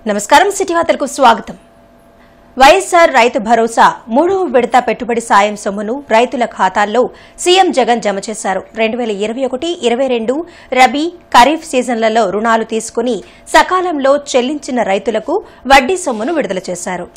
నమస్కారం సిటీ వార్తలకు స్వాగతం. వైఎస్ఆర్ రైతు భరోసా మూడవ విడత పెట్టుబడి సాయం సొమ్మును రైతుల ఖాతాల్లో సీఎం జగన్ జమ చేశారు. 2021-22 రబీ, ఖరీఫ్ సీజన్లలో రుణాలు తీసుకుని సకాలంలో చెల్లించిన రైతులకు వడ్డీ సొమ్మును విడుదల చేశారు.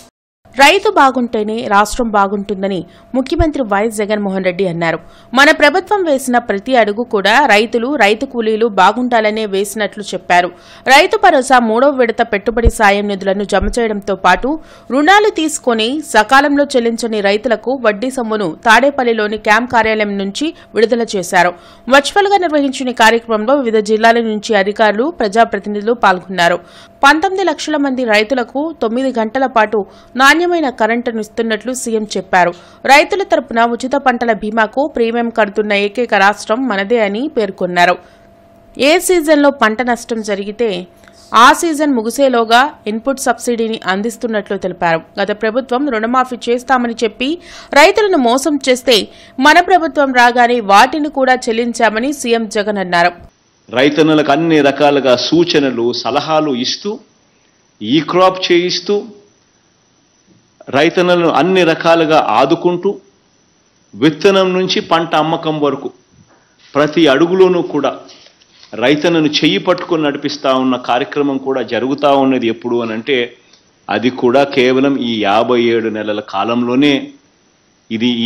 రైతు బాగుంటేనే రాష్ట్రం బాగుంటుందని ముఖ్యమంత్రి వైఎస్ జగన్మోహన్ రెడ్డి అన్నారు. మన ప్రభుత్వం వేసిన ప్రతి అడుగు కూడా రైతులు, రైతు కూలీలు బాగుండాలనే వేసినట్లు చెప్పారు. రైతు భరోసా మూడవ విడత పెట్టుబడి సాయం నిధులను జమ చేయడంతో పాటు రుణాలు తీసుకుని సకాలంలో చెల్లించని రైతులకు వడ్డీ సొమ్మును తాడేపల్లిలోని క్యాంప్ కార్యాలయం నుంచి విడుదల చేశారు. వర్చువల్ గా నిర్వహించిన కార్యక్రమంలో వివిధ జిల్లాల నుంచి అధికారులు, ప్రజాప్రతినిధులు పాల్గొన్నారు. 19 లక్షల మంది రైతులకు 9 గంటల పాటు నాణ్యమైన కరెంటును ఇస్తున్నట్లు సీఎం చెప్పారు. రైతుల తరపున ఉచిత పంటల బీమాకు ప్రీమియం కడుతున్న ఏకైక రాష్ట్రం మనదే అని పేర్కొన్నారు. ఏ సీజన్లో పంట నష్టం జరిగితే ఆ సీజన్ ముగిసేలోగా ఇన్పుట్ సబ్సిడీని అందిస్తున్నట్లు తెలిపారు. గత ప్రభుత్వం రుణమాఫీ చేస్తామని చెప్పి రైతులను మోసం చేస్తే మన ప్రభుత్వం రాగానే వాటిని కూడా చెల్లించామని సీఎం జగన్ అన్నారు. రైతన్నలకు అన్ని రకాలుగా సూచనలు, సలహాలు ఇస్తూ, ఈ క్రాప్ చేయిస్తూ, రైతన్నలను అన్ని రకాలుగా ఆదుకుంటూ, విత్తనం నుంచి పంట అమ్మకం వరకు ప్రతి అడుగులోనూ కూడా రైతన్నను చెయ్యి పట్టుకొని నడిపిస్తూ ఉన్న కార్యక్రమం కూడా జరుగుతూ ఉన్నది. ఎప్పుడు అనంటే అది కూడా కేవలం ఈ 57 నెలల కాలంలోనే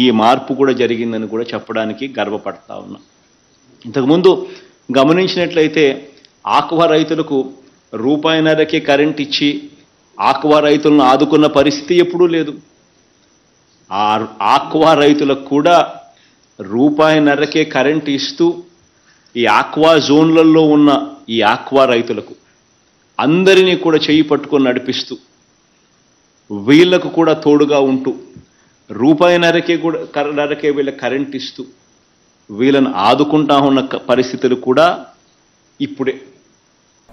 ఈ మార్పు కూడా జరిగిందని కూడా చెప్పడానికి గర్వపడతా ఉన్నా. ఇంతకుముందు గమనించినట్లయితే ఆక్వా రైతులకు రూపాయిన్నరకే కరెంట్ ఇచ్చి ఆక్వా రైతులను ఆదుకున్న పరిస్థితి ఎప్పుడూ లేదు. ఆ ఆక్వా రైతులకు కూడా రూపాయిన్నరకే కరెంట్ ఇస్తూ ఈ ఆక్వా జోన్లలో ఉన్న ఈ ఆక్వా రైతులకు అందరినీ కూడా చేయి పట్టుకొని నడిపిస్తూ, వీళ్లకు కూడా తోడుగా ఉంటూ, రూపాయిన్నరకే వీళ్ళ కరెంట్ ఇస్తూ వీళ్ళను ఆదుకుంటా ఉన్న పరిస్థితులు కూడా ఇప్పుడే.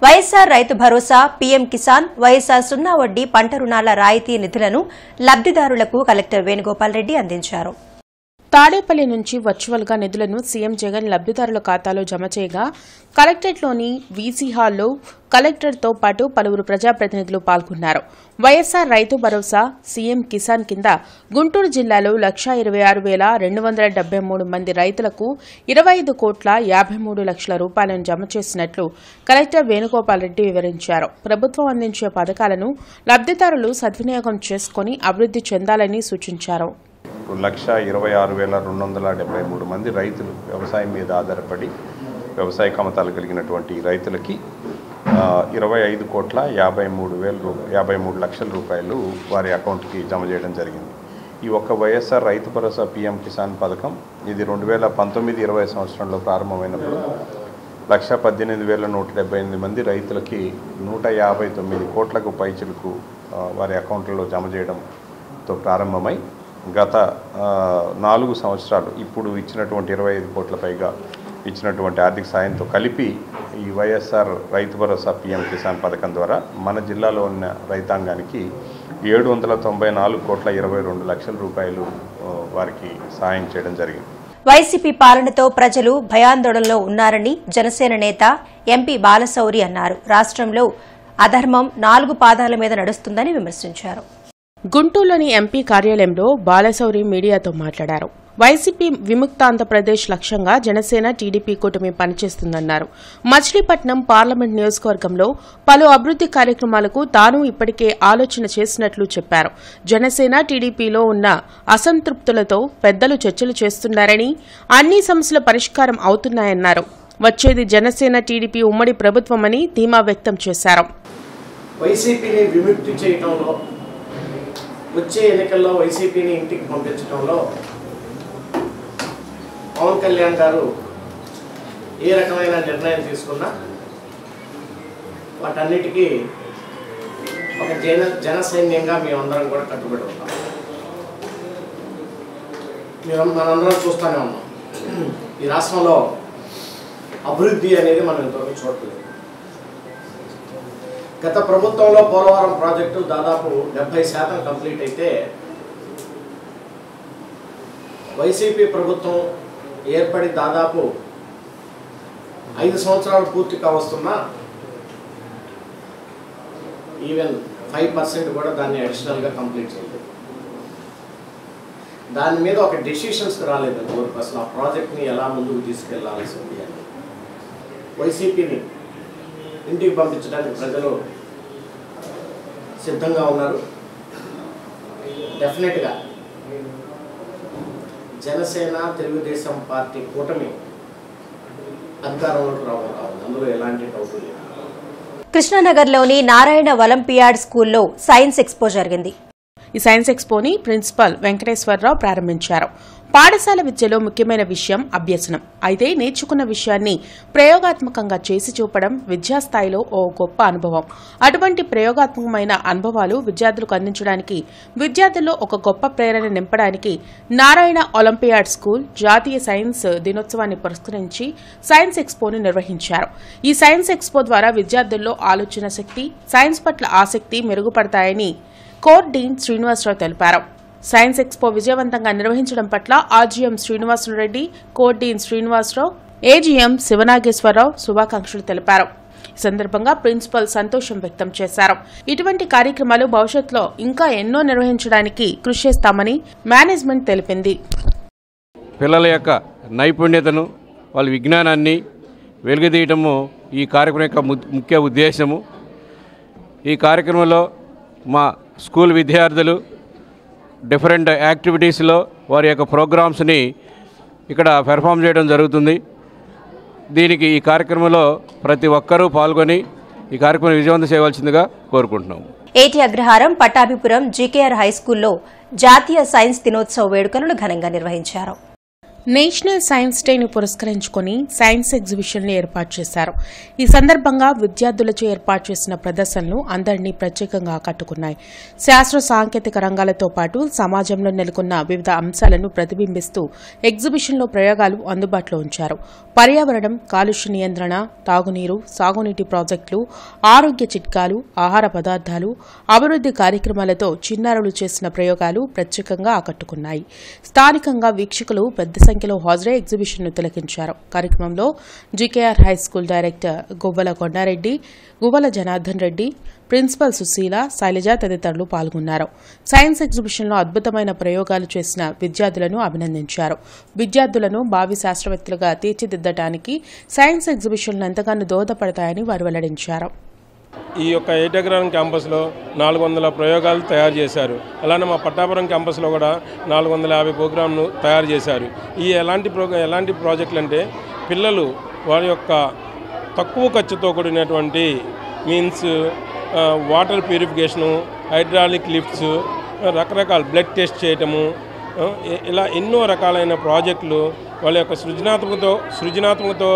వైఎస్ఆర్ రైతు భరోసా, పీఎం కిసాన్, వైఎస్ఆర్ సున్నా వడ్డీ పంట రుణాల రాయితీ నిధులను లబ్దిదారులకు కలెక్టర్ వేణుగోపాల్ రెడ్డి అందించారు. తాడేపల్లి నుంచి వర్చువల్ గా నిధులను సీఎం జగన్ లబ్దిదారుల ఖాతాలో జమ చేయగా కలెక్టరేట్లోని వీసీ హాల్లో కలెక్టర్తో పాటు పలువురు ప్రజాప్రతినిధులు పాల్గొన్నారు. వైఎస్ఆర్ రైతు భరోసా, సీఎం కిసాన్ కింద గుంటూరు జిల్లాలో 126,273 మంది రైతులకు 25,53 లక్షల రూపాయలను జమ చేసినట్లు కలెక్టర్ వేణుగోపాల్ రెడ్డి వివరించారు. ప్రభుత్వం అందించే పథకాలను లబ్దిదారులు సద్వినియోగం చేసుకుని అభివృద్ధి చెందాలని సూచించారు. 126,273 మంది రైతులు వ్యవసాయం మీద ఆధారపడి వ్యవసాయ కమతాలు కలిగినటువంటి రైతులకి 25,53 లక్షల రూపాయలు వారి అకౌంట్కి జమ చేయడం జరిగింది. ఈ ఒక్క వైఎస్ఆర్ రైతు భరోసా పీఎం కిసాన్ పథకం ఇది 2019-20 సంవత్సరంలో ప్రారంభమైనప్పుడు 118,178 మంది రైతులకి 159 కోట్లకు పైచిలకు వారి అకౌంట్లలో జమ చేయడంతో ప్రారంభమై గత 4 సంవత్సరాలు ఇప్పుడు ఇచ్చినటువంటి 25 కోట్ల పైగా ఇచ్చినటువంటి ఆర్థిక సాయంతో కలిపి ఈ వైఎస్ఆర్ రైతు భరోసా పీఎం కిసాన్ పథకం ద్వారా మన జిల్లాలో ఉన్న రైతాంగానికి 794,22 లక్షల రూపాయలు వారికి సాయం చేయడం జరిగింది. వైసీపీ పాలనతో ప్రజలు భయాందోళనలో ఉన్నారని జనసేన నేత ఎంపీ బాలశౌరి అన్నారు. రాష్ట్రంలో అధర్మం 4 పాదాల మీద నడుస్తుందని విమర్శించారు. గుంటూరులోని ఎంపీ కార్యాలయంలో బాలశౌరి మీడియాతో మాట్లాడారు. వైసీపీ విముక్తాంధ్రప్రదేశ్ లక్ష్యంగా జనసేన, టీడీపీ కూటమి పనిచేస్తుందన్నారు. మచిలీపట్నం పార్లమెంట్ నియోజకవర్గంలో పలు అభివృద్ది కార్యక్రమాలకు తాను ఇప్పటికే ఆలోచన చేసినట్లు చెప్పారు. జనసేన, టీడీపీలో ఉన్న అసంతృప్తులతో పెద్దలు చర్చలు చేస్తున్నారని, అన్ని సమస్యల పరిష్కారం అవుతున్నాయన్నారు. వచ్చేది జనసేన, టీడీపీ ఉమ్మడి ప్రభుత్వమని ధీమా వ్యక్తం చేశారు. వైసీపీని విముక్తి చేయడంలో, వచ్చే ఎన్నికల్లో వైసీపీని ఇంటికి పంపించడంలో పవన్ కళ్యాణ్ గారు ఏ రకమైన నిర్ణయం తీసుకున్నా వాటన్నిటికీ ఒక జనసైన్యంగా మేమందరం కూడా కట్టుబడి ఉంటాం. మనందరం చూస్తూనే ఉన్నాం. ఈ రాష్ట్రంలో అభివృద్ధి అనేది మనం ఇంతవరకు చూడలేదు. గత ప్రభుత్వంలో పోలవరం ప్రాజెక్టు దాదాపు 70% కంప్లీట్ అయితే వైసీపీ ప్రభుత్వం ఏర్పడి దాదాపు 5 సంవత్సరాలు పూర్తి కావస్తున్నా ఈవెన్ 5% కూడా దాన్ని అడిషనల్గా కంప్లీట్ చేయలేదు. దాని మీద ఒక డెసిషన్స్ రాలేదు ఇంతవరకు. అసలు ఆ ప్రాజెక్ట్ని ఎలా ముందుకు తీసుకెళ్లాల్సింది అని. వైసీపీని ఇంటికి పంపించడానికి ప్రజలు సిద్ధంగా ఉన్నారు. డెఫినెట్గా జనసేన తెలుగుదేశం పార్టీ కూటమి అధికారంలోకి రాబోతుంది, అందులో ఎలాంటి డౌట్ లేదు. కృష్ణానగర్లోని నారాయణ ఒలింపియాడ్ స్కూల్లో సైన్స్ ఎక్స్పో జరిగింది. ఈ సైన్స్ ఎక్స్పోని ప్రిన్సిపల్ వెంకటేశ్వరరావు ప్రారంభించారు. పాఠశాల విద్యలో ముఖ్యమైన విషయం అభ్యసనం. అయితే నేర్చుకున్న విషయాన్ని ప్రయోగాత్మకంగా చేసి చూపడం విద్యాస్థాయిలో ఓ గొప్ప అనుభవం. అటువంటి ప్రయోగాత్మకమైన అనుభవాలు విద్యార్థులకు అందించడానికి, విద్యార్థుల్లో ఒక గొప్ప ప్రేరణ నింపడానికి నారాయణ ఒలింపియాడ్ స్కూల్ జాతీయ సైన్స్ దినోత్సవాన్ని పురస్కరించి సైన్స్ ఎక్స్పోను నిర్వహించారు. ఈ సైన్స్ ఎక్స్పో ద్వారా విద్యార్థుల్లో ఆలోచన శక్తి, సైన్స్ పట్ల ఆసక్తి మెరుగుపడతాయని కోర్ డీన్ శ్రీనివాసరావు తెలిపారు. సైన్స్ ఎక్స్పో విజయవంతంగా నిర్వహించడం పట్ల RGM Srinivasa Reddy, core dean Srinivasa Rao, AGM Sivanageswara Rao శుభాకాంక్షలు తెలిపారు. ఈ సందర్భంగా ప్రిన్సిపల్ సంతోషం వ్యక్తం చేశారు. ఇటువంటి కార్యక్రమాలు భవిష్యత్తులో ఇంకా ఎన్నో నిర్వహించడానికి కృషి చేస్తామని మేనేజ్మెంట్ తెలిపింది. పిల్లల యొక్క నైపుణ్యతను, వాళ్ళ విజ్ఞానాన్ని వెలుగుతీయటము ఈ కార్యక్రమం యొక్క ముఖ్య ఉద్దేశము. ఈ కార్యక్రమంలో మా స్కూల్ విద్యార్థులు డిఫరెంట్ యాక్టివిటీస్లో వారి యొక్క ప్రోగ్రామ్స్ని ఇక్కడ పెర్ఫామ్ చేయడం జరుగుతుంది. దీనికి ఈ కార్యక్రమంలో ప్రతి ఒక్కరూ పాల్గొని ఈ కార్యక్రమం విజయవంతం చేయవలసిందిగా కోరుకుంటున్నాము. ఏటి అగ్రహారం పట్టాభిపురం జీకేఆర్ హైస్కూల్లో జాతీయ సైన్స్ దినోత్సవ వేడుకలను ఘనంగా నిర్వహించారు. నేషనల్ సైన్స్ డేను పురస్కరించుకుని సైన్స్ ఎగ్జిబిషన్ను ఏర్పాటు చేశారు. ఈ సందర్భంగా విద్యార్థులచే ఏర్పాటు చేసిన ప్రదర్శనలు అందరినీ ప్రత్యేకంగా ఆకట్టుకున్నాయి. శాస్త్ర సాంకేతిక రంగాలతో పాటు సమాజంలో నెలకొన్న వివిధ అంశాలను ప్రతిబింబిస్తూ ఎగ్జిబిషన్లో ప్రయోగాలు అందుబాటులో ఉంచారు. పర్యావరణం, కాలుష్య నియంత్రణ, తాగునీరు, సాగునీటి ప్రాజెక్టులు, ఆరోగ్య చిట్కాలు, ఆహార పదార్థాలు, అభివృద్ది కార్యక్రమాలతో చిన్నారులు చేసిన ప్రయోగాలు ప్రత్యేకంగా ఆకట్టుకున్నాయి. స్థానికంగా వీక్షకులు పెద్ద సంఖ్యలో హాజరై ఎగ్జిబిషన్ను తిలకించారు. కార్యక్రమంలో జీకేఆర్ హైస్కూల్ డైరెక్టర్ గువ్వల కొండారెడ్డి, గువ్వల జనార్దన్ రెడ్డి, ప్రిన్సిపల్ సుశీల, శైలజ తదితరులు పాల్గొన్నారు. సైన్స్ ఎగ్జిబిషన్లో అద్భుతమైన ప్రయోగాలు చేసిన విద్యార్థులను అభినందించారు. విద్యార్థులను భావి శాస్త్రవేత్తలుగా తీర్చిదిద్దడానికి సైన్స్ ఎగ్జిబిషన్లు ఎంతగానో దోహదపడతాయని వారు వెల్లడించారు. ఈ యొక్క ఏటి అగ్రహారం క్యాంపస్లో 400 ప్రయోగాలు తయారు చేశారు. అలానే మా పట్టాపురం క్యాంపస్లో కూడా 450 ప్రోగ్రాంను తయారు చేశారు. ఈ ఎలాంటి ప్రాజెక్టులు అంటే పిల్లలు వారి యొక్క తక్కువ ఖర్చుతో కూడినటువంటి means water purification, hydraulic lifts, రకరకాల బ్లడ్ టెస్ట్ చేయటము, ఇలా ఎన్నో రకాలైన ప్రాజెక్టులు వాళ్ళ యొక్క సృజనాత్మకతో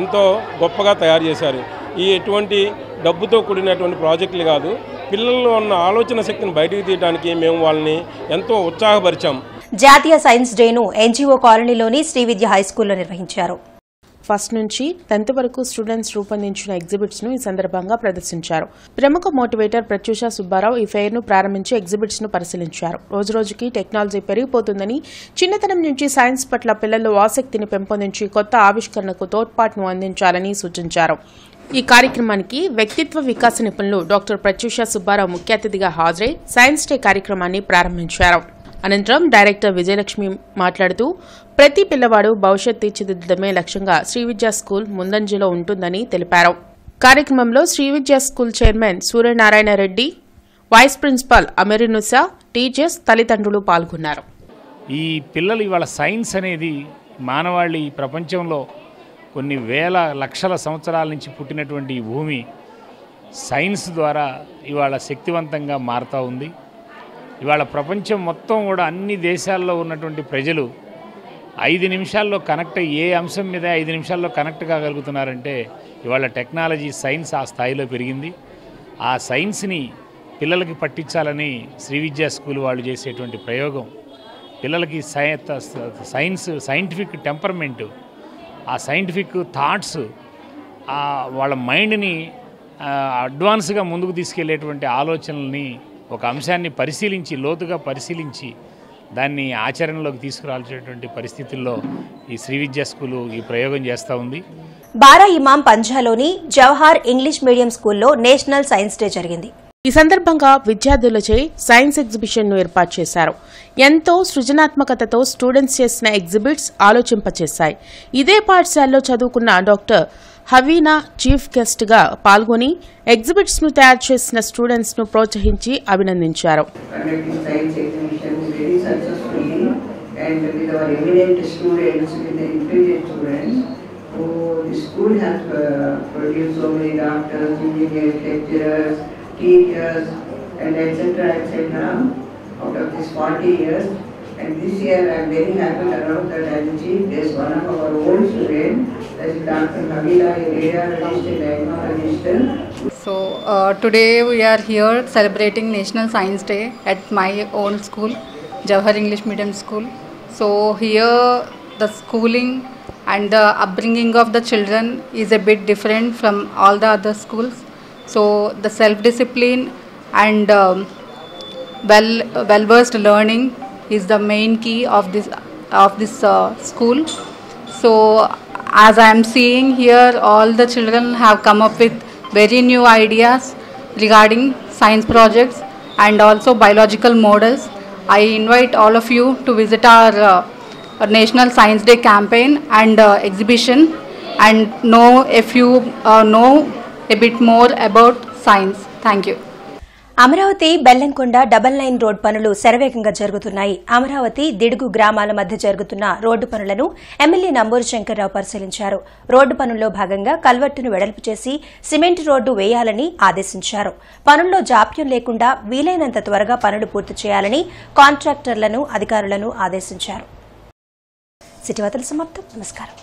ఎంతో గొప్పగా తయారు చేశారు. ఈ ఎటువంటి డబ్బుతో కూడినటువంటి ప్రాజెక్టులు కాదు, పిల్లల్లో ఉన్న ఆలోచన శక్తిని బయటకు తీయడానికి మేము వాళ్ళని ఎంతో ఉత్సాహపరిచాం. జాతీయ సైన్స్ డేను ఎన్జీఓ కాలనీలోని శ్రీవిద్య హైస్కూల్లో నిర్వహించారు. ఫస్ట్ నుంచి 10th వరకు స్టూడెంట్స్ రూపొందించిన ఎగ్జిబిట్స్ ను ఈ సందర్భంగా ప్రదర్శించారు. ప్రముఖ మోటివేటర్ ప్రత్యూష సుబ్బారావు ఈ ఫెయిర్ ను ప్రారంభించి ఎగ్జిబిట్స్ ను పరిశీలించారు. రోజురోజుకి టెక్నాలజీ పెరిగిపోతుందని, చిన్నతనం నుంచి సైన్స్ పట్ల పిల్లల్లో ఆసక్తిని పెంపొందించి కొత్త ఆవిష్కరణకు తోడ్పాటును అందించాలని సూచించారు. ఈ కార్యక్రమానికి వ్యక్తిత్వ వికాస నిపుణులు డాక్టర్ ప్రత్యూష సుబ్బారావు ముఖ్య అతిథిగా హాజరై సైన్స్ డే కార్యక్రమాన్ని ప్రారంభించారు. అనంతరం డైరెక్టర్ విజయలక్ష్మి మాట్లాడుతూ ప్రతి పిల్లవాడు భవిష్యత్ తీర్చిదిద్దడమే లక్ష్యంగా శ్రీవిద్యా స్కూల్ ముందంజలో ఉంటుందని తెలిపారు. కార్యక్రమంలో Srividya school chairman Suryanarayana Reddy, vice principal అమెరినుసా, టీచర్స్, తల్లిదండ్రులు పాల్గొన్నారు. ఈ పిల్లలు ఇవాళ సైన్స్ అనేది మానవాళి ఈ ప్రపంచంలో కొన్ని వేల లక్షల సంవత్సరాల నుంచి పుట్టినటువంటి ఈ భూమి సైన్స్ ద్వారా ఇవాళ శక్తివంతంగా మారుతూ ఉంది. ఇవాళ ప్రపంచం మొత్తం కూడా అన్ని దేశాల్లో ఉన్నటువంటి ప్రజలు 5 నిమిషాల్లో కనెక్ట్ ఏ అంశం మీద 5 నిమిషాల్లో కనెక్ట్ కాగలుగుతున్నారంటే ఇవాళ టెక్నాలజీ, సైన్స్ ఆ స్థాయిలో పెరిగింది. ఆ సైన్స్ని పిల్లలకి పట్టించాలని శ్రీవిద్యా స్కూల్ వాళ్ళు చేసేటువంటి ప్రయోగం పిల్లలకి సైంటిఫిక్ టెంపర్మెంటు, ఆ సైంటిఫిక్ థాట్స్, వాళ్ళ మైండ్ని అడ్వాన్స్గా ముందుకు తీసుకెళ్లేటువంటి ఆలోచనల్ని, ఒక అంశాన్ని లోతుగా పరిశీలించి దాన్ని ఆచరణలోకి తీసుకురాల్సినటువంటి పరిస్థితుల్లో ఈ శ్రీవిద్యా స్కూలు ఈ ప్రయోగం చేస్తూ ఉంది. బారా ఇమాం పంజాలోని జవహర్ ఇంగ్లీష్ మీడియం స్కూల్లో నేషనల్ సైన్స్ డే జరిగింది. ఈ సందర్భంగా విద్యార్థులచే సైన్స్ ఎగ్జిబిషన్ ను ఏర్పాటు చేశారు. ఎంతో సృజనాత్మకతతో స్టూడెంట్స్ చేసిన ఎగ్జిబిట్స్ ఆలోచింపచేశాయి. ఇదే పాఠశాలలో చదువుకున్న డాక్టర్ హవీనా చీఫ్ గెస్ట్ గా పాల్గొని ఎగ్జిబిట్స్ ను తయారు చేసిన స్టూడెంట్స్ ను ప్రోత్సహించి అభినందించారు. teachers and etc. out of this 40 years, and this year I am very happy to announce that as a chief guest one of our old students, that is Dr. Hamila, a radiologist and diagnologist. So today we are here celebrating National Science Day at my own school, Jawahar English Medium School. So here the schooling and the upbringing of the children is a bit different from all the other schools. So the self-discipline and well-versed learning is the main key of this school. So as I am seeing here, all the children have come up with very new ideas regarding science projects and also biological models. I invite all of you to visit our National Science Day campaign and exhibition and know a bit more about science. Thank you. Amaravati Bellamkonda double line road పనులు శరవేగంగా జరుగుతున్నాయి. అమరావతి దిడుగు గ్రామాల మధ్య జరుగుతున్న road పనులను MLA Namburu Shankarrao పరిశీలించారు. Road పనుల్లో భాగంగా కల్వర్టును వెడల్పు చేసి సిమెంట్ రోడ్డు వేయాలని ఆదేశించారు. పనుల్లో జాప్యం లేకుండా వీలైనంత త్వరగా పనులు పూర్తి చేయాలని కాంట్రాక్టర్లను అధికారులను ఆదేశించారు. సిటీ వార్తలు సమాప్తం. నమస్కారం.